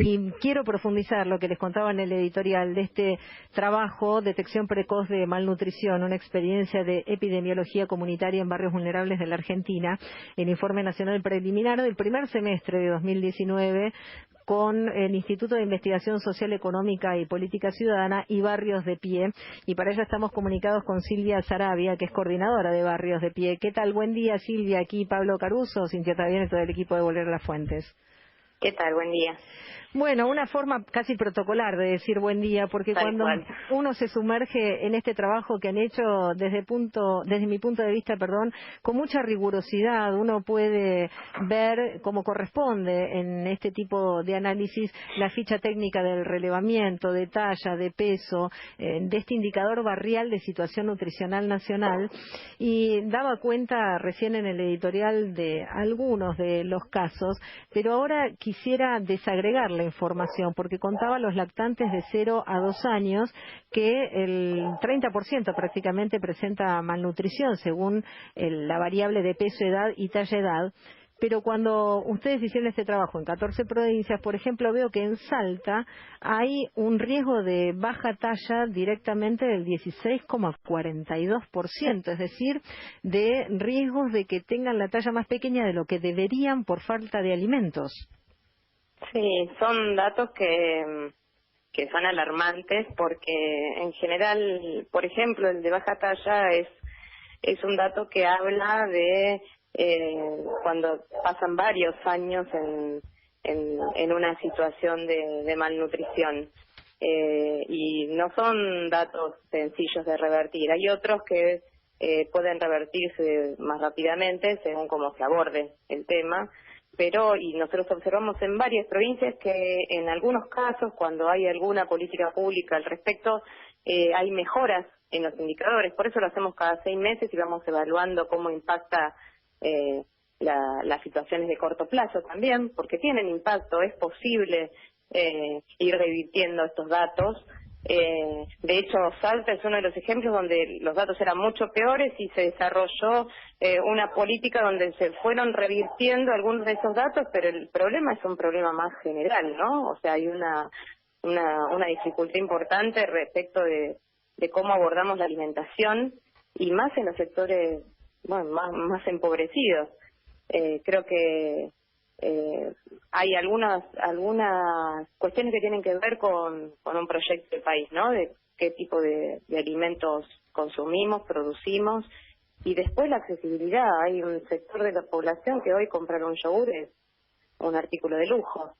Y quiero profundizar lo que les contaba en el editorial de este trabajo, Detección Precoz de Malnutrición, una experiencia de epidemiología comunitaria en barrios vulnerables de la Argentina, el informe nacional preliminar del primer semestre de 2019, con el Instituto de Investigación Social, Económica y Política Ciudadana y Barrios de Pie. Y para ello estamos comunicados con Silvia Saravia, que es coordinadora de Barrios de Pie. ¿Qué tal? Buen día, Silvia. Aquí Pablo Caruso, Cintia Taviano y todo el equipo de Volver a las Fuentes. ¿Qué tal? Buen día. Bueno, una forma casi protocolar de decir buen día, porque Tal cuando cual. uno se sumerge en este trabajo que han hecho desde mi punto de vista, con mucha rigurosidad, uno puede ver cómo corresponde en este tipo de análisis la ficha técnica del relevamiento, de talla, de peso, de este indicador barrial de situación nutricional nacional, y daba cuenta recién en el editorial de algunos de los casos, pero ahora quisiera desagregar la información, porque contaba los lactantes de 0 a 2 años que el 30% prácticamente presenta malnutrición según la variable de peso, edad y talla edad. Pero cuando ustedes hicieron este trabajo en 14 provincias, por ejemplo, veo que en Salta hay un riesgo de baja talla directamente del 16,42%, es decir, de riesgos de que tengan la talla más pequeña de lo que deberían por falta de alimentos. Sí, son datos que son alarmantes porque en general, por ejemplo, el de baja talla es un dato que habla de cuando pasan varios años en una situación de malnutrición. Y no son datos sencillos de revertir. Hay otros que pueden revertirse más rápidamente según cómo se aborde el tema. Y nosotros observamos en varias provincias que en algunos casos, cuando hay alguna política pública al respecto, hay mejoras en los indicadores. Por eso lo hacemos cada 6 meses y vamos evaluando cómo impacta las situaciones de corto plazo también, porque tienen impacto. Es posible ir revirtiendo estos datos. De hecho, Salta es uno de los ejemplos donde los datos eran mucho peores y se desarrolló una política donde se fueron revirtiendo algunos de esos datos, pero el problema es un problema más general, ¿no? O sea, hay una dificultad importante respecto de cómo abordamos la alimentación y más en los sectores, bueno, más empobrecidos. Creo que hay algunas cuestiones que tienen que ver con un proyecto de país, ¿no? De qué tipo de alimentos consumimos, producimos, y después la accesibilidad. Hay un sector de la población que hoy comprar un yogur es un artículo de lujo.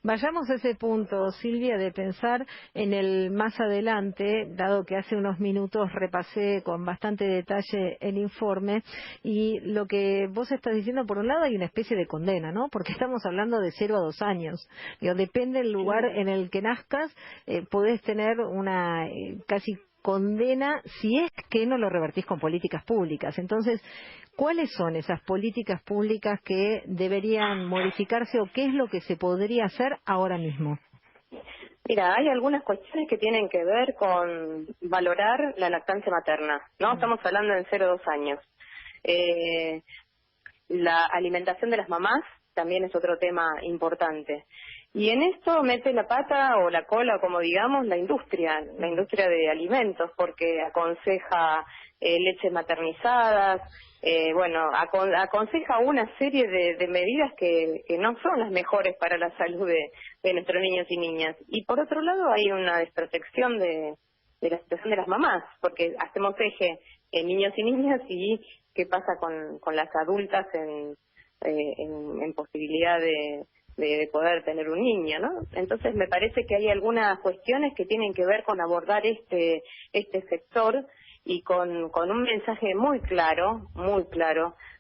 Vayamos a ese punto, Silvia, de pensar en el más adelante, dado que hace unos minutos repasé con bastante detalle el informe, y lo que vos estás diciendo, por un lado hay una especie de condena, ¿no? Porque estamos hablando de 0 a 2 años. Digo, depende del lugar en el que nazcas, podés tener una casi condena si es que no lo revertís con políticas públicas. Entonces, ¿cuáles son esas políticas públicas que deberían modificarse o qué es lo que se podría hacer ahora mismo? Mira, hay algunas cuestiones que tienen que ver con valorar la lactancia materna, ¿no? Estamos hablando de 0 a 2 años. La alimentación de las mamás también es otro tema importante. Y en esto mete la pata o la cola, como digamos, la industria de alimentos, porque aconseja leches maternizadas, aconseja una serie de medidas que no son las mejores para la salud de nuestros niños y niñas. Y por otro lado hay una desprotección de la situación de las mamás, porque hacemos eje en niños y niñas y qué pasa con las adultas en posibilidad de poder tener un niño, ¿no? Entonces me parece que hay algunas cuestiones que tienen que ver con abordar este sector y con un mensaje muy claro,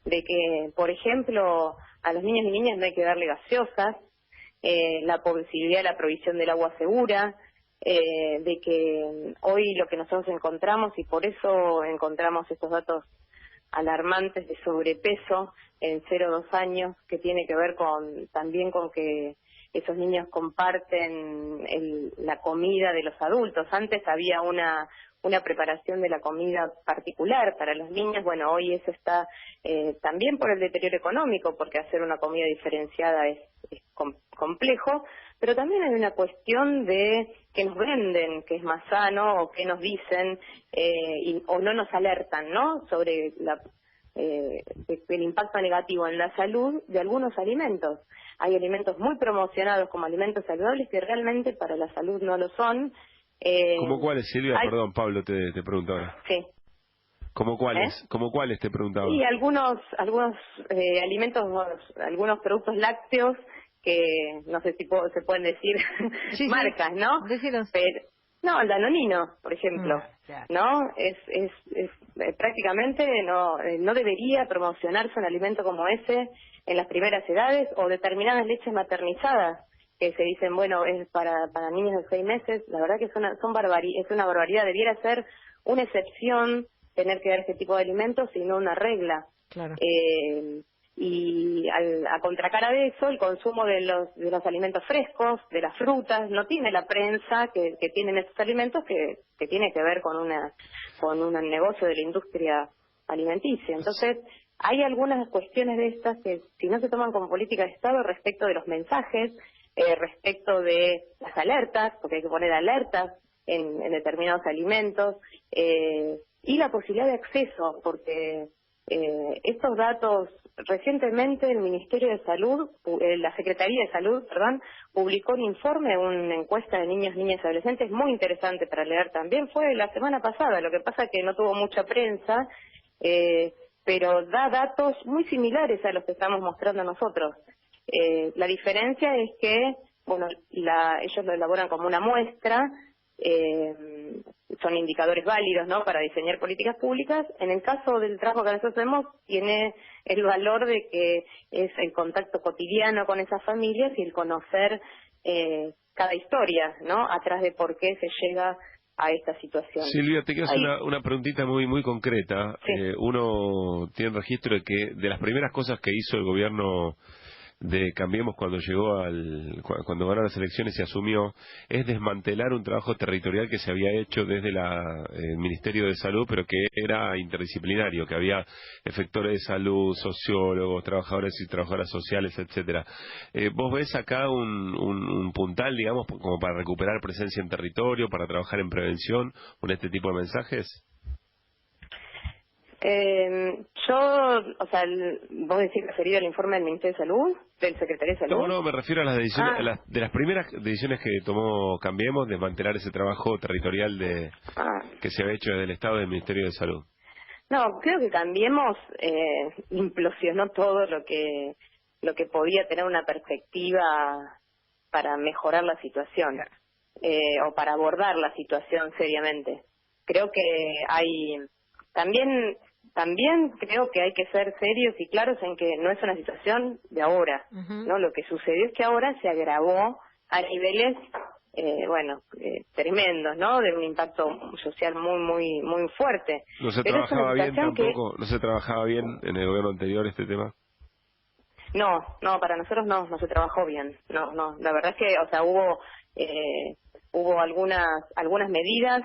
de que, por ejemplo, a los niños y niñas no hay que darle gaseosas, la posibilidad de la provisión del agua segura, de que hoy lo que nosotros encontramos, y por eso encontramos estos datos alarmantes de sobrepeso en 0 a 2 años, que tiene que ver también con que esos niños comparten la comida de los adultos. Antes había una preparación de la comida particular para los niños. Bueno, hoy eso está también por el deterioro económico, porque hacer una comida diferenciada es complejo, pero también hay una cuestión de que nos venden que es más sano o que nos dicen o no nos alertan, ¿no? Sobre el impacto negativo en la salud de algunos alimentos. Hay alimentos muy promocionados como alimentos saludables que realmente para la salud no lo son. ¿Cómo cuáles, Silvia? Perdón, Pablo, te pregunto ahora. Sí. ¿Cómo cuáles? ¿Cómo cuáles te preguntaba? Y algunos alimentos, algunos productos lácteos que no sé si se pueden decir sí, marcas, sí. ¿no? Deciros. Pero no, el danonino, por ejemplo, claro. ¿no? Es prácticamente no debería promocionarse un alimento como ese en las primeras edades o determinadas leches maternizadas que se dicen, bueno, es para niños de 6 meses. La verdad que es una barbaridad. Debiera ser una excepción tener que dar este tipo de alimentos y no una regla. Claro. Y a contracara de eso, el consumo de los alimentos frescos, de las frutas, no tiene la prensa que tienen estos alimentos que tiene que ver con un negocio de la industria alimenticia. Entonces, hay algunas cuestiones de estas que si no se toman como política de Estado respecto de los mensajes, respecto de las alertas, porque hay que poner alertas en determinados alimentos, y la posibilidad de acceso, porque estos datos, recientemente el Ministerio de Salud, la Secretaría de Salud, publicó un informe, una encuesta de niños, niñas y adolescentes muy interesante para leer también, fue la semana pasada, lo que pasa que no tuvo mucha prensa, pero da datos muy similares a los que estamos mostrando nosotros. La diferencia es que, bueno, ellos lo elaboran como una muestra, son indicadores válidos, ¿no?, para diseñar políticas públicas. En el caso del trabajo que nosotros hacemos, tiene el valor de que es el contacto cotidiano con esas familias y el conocer cada historia, ¿no?, atrás de por qué se llega a esta situación. Silvia, te quiero hacer una preguntita muy concreta. Sí. Uno tiene registro de que de las primeras cosas que hizo el gobierno de Cambiemos cuando cuando ganó las elecciones y asumió, es desmantelar un trabajo territorial que se había hecho desde el Ministerio de Salud, pero que era interdisciplinario, que había efectores de salud, sociólogos, trabajadores y trabajadoras sociales, etcétera. ¿Vos ves acá un puntal, digamos, como para recuperar presencia en territorio, para trabajar en prevención, con este tipo de mensajes? ¿Vos decís referido al informe del Ministerio de Salud, del Secretario de Salud? No, me refiero a las decisiones, de las primeras decisiones que tomó Cambiemos, desmantelar ese trabajo territorial que se había hecho desde el Estado del Ministerio de Salud. No, creo que Cambiemos implosionó todo lo que podía tener una perspectiva para mejorar la situación, o para abordar la situación seriamente. Creo que hay también creo que hay que ser serios y claros en que no es una situación de ahora, ¿no? Lo que sucedió es que ahora se agravó a niveles, tremendos, ¿no? De un impacto social muy fuerte. ¿No se trabajaba bien tampoco? ¿No se trabajaba bien en el gobierno anterior este tema? No, para nosotros no se trabajó bien. No, la verdad es que, hubo algunas medidas,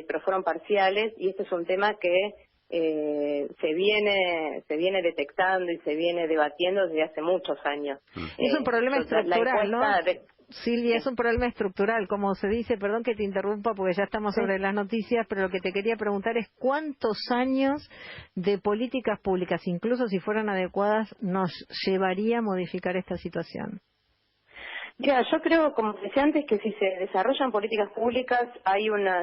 pero fueron parciales, y este es un tema que se viene detectando y se viene debatiendo desde hace muchos años. Es un problema estructural, ¿no? Silvia, es un problema estructural, como se dice, perdón que te interrumpa porque ya estamos sobre las noticias, pero lo que te quería preguntar es cuántos años de políticas públicas, incluso si fueran adecuadas, nos llevaría a modificar esta situación. Mira, yo creo, como decía antes, que si se desarrollan políticas públicas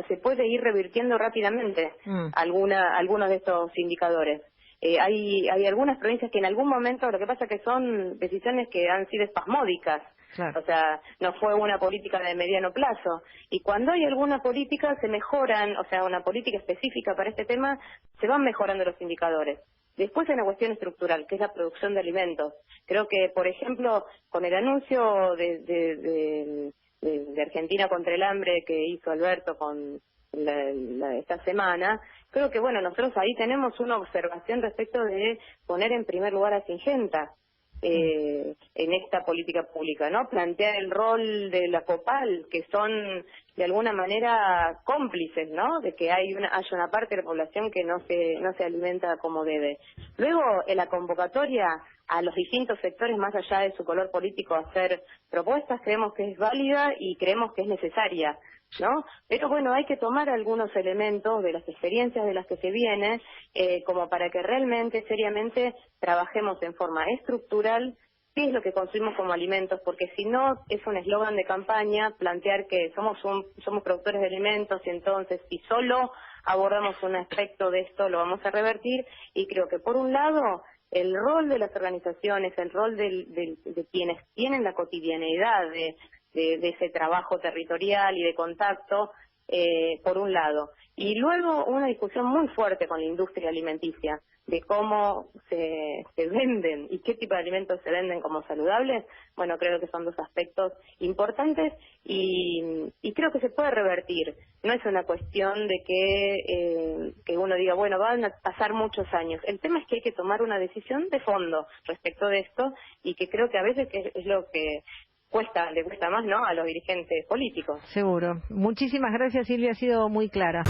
se puede ir revirtiendo rápidamente algunos de estos indicadores. Hay algunas provincias que en algún momento, lo que pasa que son decisiones que han sido espasmódicas. Claro. O sea, no fue una política de mediano plazo. Y cuando hay alguna política se mejoran, una política específica para este tema, se van mejorando los indicadores. Después hay una cuestión estructural, que es la producción de alimentos. Creo que, por ejemplo, con el anuncio de Argentina contra el hambre que hizo Alberto con esta semana, creo que, nosotros ahí tenemos una observación respecto de poner en primer lugar a Syngenta en esta política pública, ¿no? Plantear el rol de la COPAL, que son de alguna manera cómplices, ¿no? De que hay una parte de la población que no se alimenta como debe. Luego, en la convocatoria a los distintos sectores, más allá de su color político, hacer propuestas. Creemos que es válida y creemos que es necesaria, ¿no? Pero bueno, hay que tomar algunos elementos de las experiencias de las que se viene, como para que realmente, seriamente, trabajemos en forma estructural qué es lo que consumimos como alimentos, porque si no es un eslogan de campaña plantear que somos productores de alimentos y entonces si solo abordamos un aspecto de esto lo vamos a revertir. Y creo que por un lado el rol de las organizaciones, el rol de quienes tienen la cotidianeidad de ese trabajo territorial y de contacto, por un lado. Y luego una discusión muy fuerte con la industria alimenticia, de cómo se venden y qué tipo de alimentos se venden como saludables. Bueno, creo que son dos aspectos importantes y creo que se puede revertir. No es una cuestión de que uno diga, bueno, van a pasar muchos años. El tema es que hay que tomar una decisión de fondo respecto de esto y que creo que a veces es lo que le cuesta más, ¿no?, a los dirigentes políticos. Seguro. Muchísimas gracias, Silvia, ha sido muy clara.